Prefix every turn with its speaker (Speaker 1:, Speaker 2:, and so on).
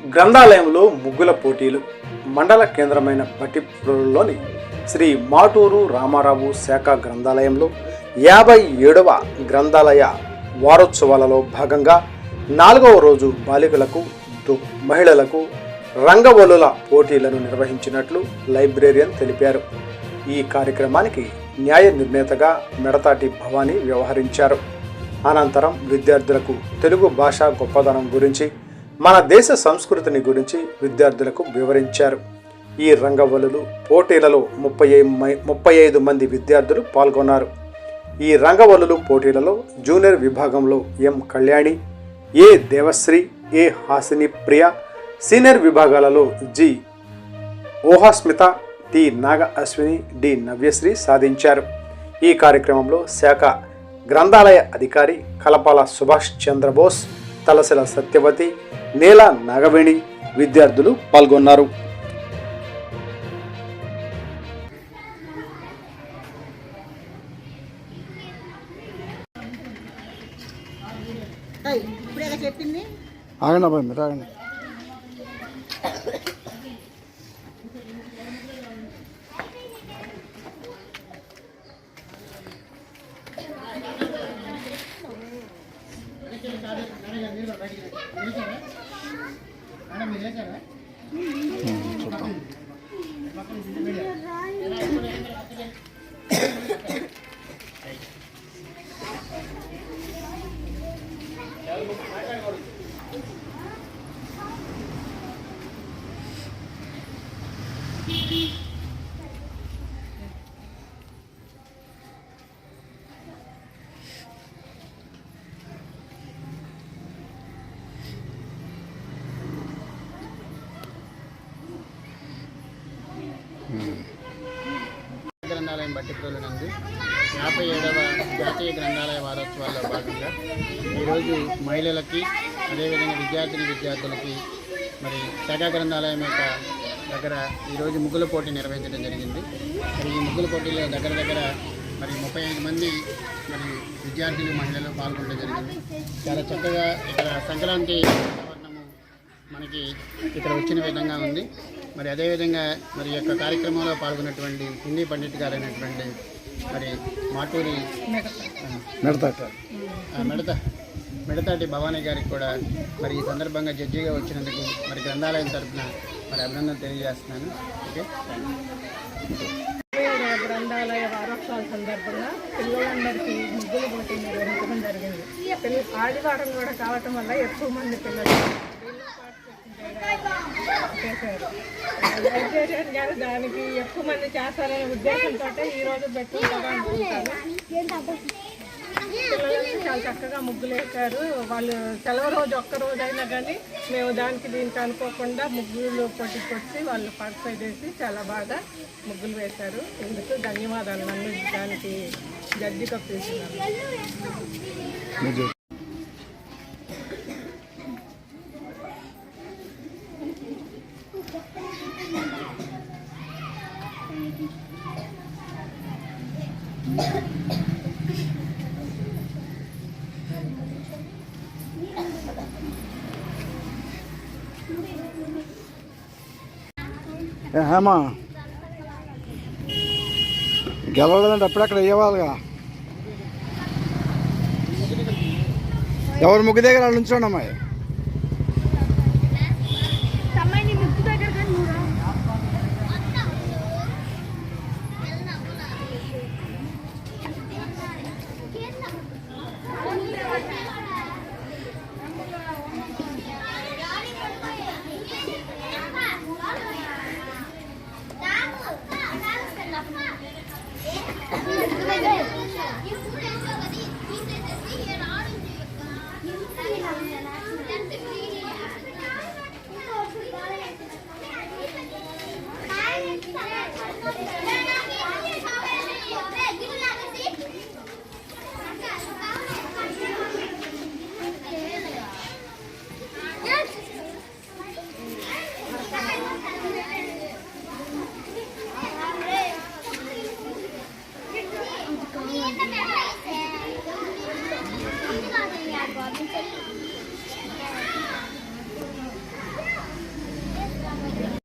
Speaker 1: గ్రంథాలయంలో ముగ్గుల పోటీలు. మండల కేంద్రమైన బట్టిప్రోలులోని శ్రీ మాటూరు రామారావు శాఖ గ్రంథాలయంలో 57వ గ్రంథాలయ వారోత్సవాలలో భాగంగా 4వ రోజు బాలికలకు మహిళలకు రంగవల్లుల పోటీలను నిర్వహించినట్లు లైబ్రేరియన్ తెలిపారు. ఈ కార్యక్రమానికి న్యాయ నిర్ణేతగా మెడతాటి భవానీ వ్యవహరించారు. అనంతరం విద్యార్థులకు తెలుగు భాష గొప్పదనం గురించి, మన దేశ సంస్కృతిని గురించి విద్యార్థులకు వివరించారు. ఈ రంగవల్లులు పోటీలలో 35 మంది విద్యార్థులు పాల్గొన్నారు. ఈ రంగవల్లులు పోటీలలో జూనియర్ విభాగంలో ఎం కళ్యాణి, ఏ దేవశ్రీ, ఏ హాసిని ప్రియ, సీనియర్ విభాగాలలో జి ఓహాస్మిత, టి నాగ అశ్విని, డి నవ్యశ్రీ సాధించారు. ఈ కార్యక్రమంలో శాఖ గ్రంథాలయ అధికారి కలపాల సుభాష్ చంద్రబోస్, తలసెల సత్యవతి, నేల నాగవేణి విద్యార్థులు పాల్గొన్నారు.
Speaker 2: ఆగండి మీరు ఆగండి. చూద్దాం.
Speaker 3: గ్రంథాలయం బట్టిప్రోలు నందు 57వ జాతీయ గ్రంథాలయ వారోత్సవాల్లో భాగంగా ఈరోజు మహిళలకి, అదేవిధంగా విద్యార్థులకి మరి శాఖా గ్రంథాలయం యొక్క దగ్గర ఈరోజు ముగ్గుల పోటీ నిర్వహించడం జరిగింది. మరి ఈ ముగ్గుల పోటీలో దగ్గర మరి 35 మంది మరి విద్యార్థులు, మహిళలు పాల్గొనడం జరిగింది. చాలా చక్కగా ఇక్కడ సంక్రాంతి వాతావరణము మనకి ఇక్కడ వచ్చిన విధంగా ఉంది. మరి అదేవిధంగా మరి యొక్క కార్యక్రమంలో పాల్గొన్నటువంటి హిందీ పండిట్ గారైనటువంటి మరి మాటూరి మెడతాటి భవానీ గారికి కూడా మరి ఈ సందర్భంగా జడ్జిగా వచ్చినందుకు మరి గ్రంథాలయం తరఫున మరి అభినందన తెలియజేస్తున్నాను. ఓకే,
Speaker 4: గ్రంథాలయ వారోత్సవాల సందర్భంగా పిల్లలందరికీ ముగ్గుల పోటీ నిర్వహించడం జరిగింది. ఆదివారం కూడా కావటం వల్ల ఎక్కువ మంది పిల్లలు చేశారు. లైబ్రేరియన్ గారు దానికి ఎక్కువ మంది చేస్తారనే ఉద్దేశంతో ఈరోజు పెట్టుకుంటారు అనుకుంటారు. పిల్లలందరూ చాలా చక్కగా ముగ్గులు వేశారు. వాళ్ళు సెలవు రోజు ఒక్కరోజు అయినా కానీ మేము దీనికి అనుకోకుండా ముగ్గులు పొట్టికొచ్చి వాళ్ళు పార్టిసిపేట్ చేసి చాలా బాగా ముగ్గులు వేశారు. ఇందుకు ధన్యవాదాలు. నన్ను దానికి జడ్జిగా పిలుస్తున్నారు.
Speaker 2: హేమా గెలవలేదంటే అప్పుడక్కడ ఇవ్వాలిగా. ఎవరు ముగ్గు దగ్గర నుంచోండి అమ్మాయి.